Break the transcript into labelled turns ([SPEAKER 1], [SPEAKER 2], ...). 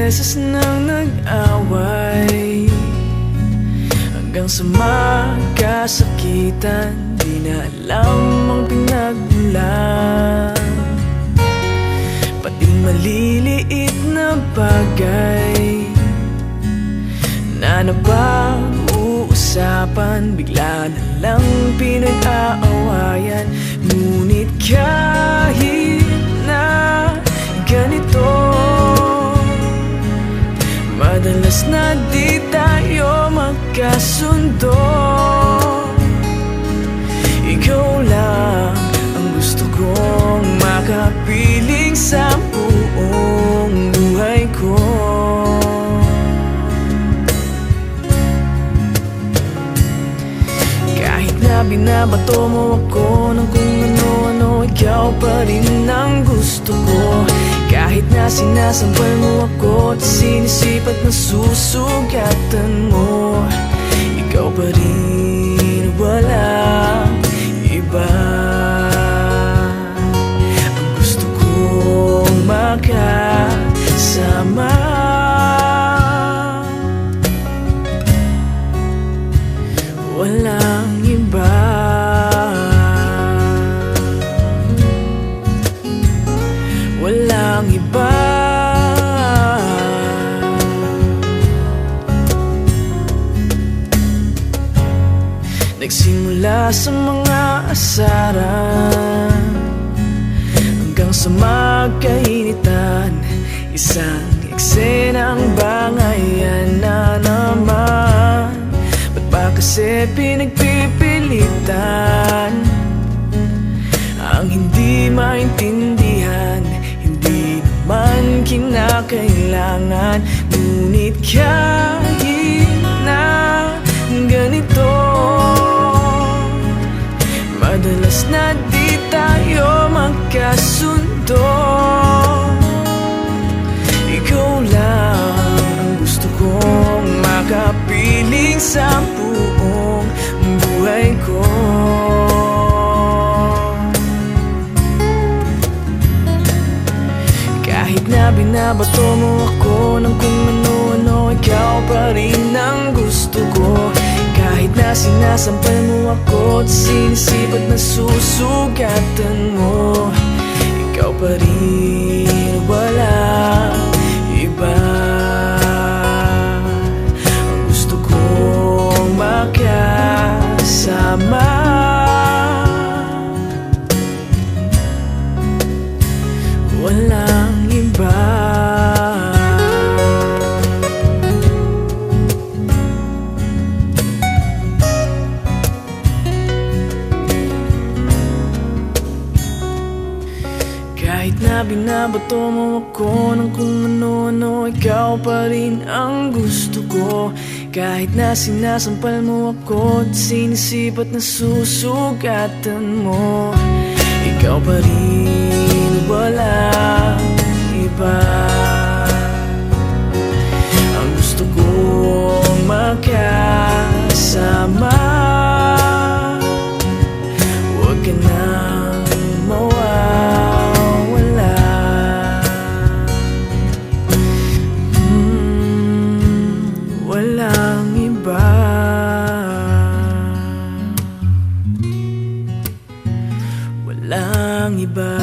[SPEAKER 1] beses nang nag-away, hanggang sa magkasakitan. Di na alam ang pinagmulan, pati maliliit na bagay na napag-uusapan, bigla na lang pinag-aawayan. Ngunit kahit na ganito, madalas na di tayo magkasundo. Ikaw lang ang gusto kong makapiling sa buong buhay ko. Kahit na binabato mo ako ng kung ano-ano, ikaw pa rin ang gusto ko. Kahit na sinasampal mo ako at sinisipat na susugatan mo, ikaw pa rin, walang iba. Ang gusto kong makasama, walang iba. Walang iba. Nagsimula sa mga asaran hanggang sa magkainitan, isang eksenang bangayan na naman. Ba't ba kasi pinagpipilitan ang hindi maintindihan? Hindi naman kinakailangan. Ngunit kahit na ganito, madalas na di tayo magkasundo. Ikaw lang ang gusto kong makapiling sa buong buhay ko. Kahit na binabato mo ako ng kung ano-ano, ikaw pa rin ang gusto ko. Kahit na sinasampal mo ako at sinisipat na susugatan mo, ikaw pa rin, walang iba. Ang gusto kong makasama, walang iba. Kahit na binabato mo ako ng kung ano-ano, ikaw pa rin ang gusto ko. Kahit na sinasampal mo ako at sinisipat na susugatan mo, ikaw pa rin, walang iba. Ang gusto kong makasama, huwag ka nang mawawala. Walang iba. Walang iba.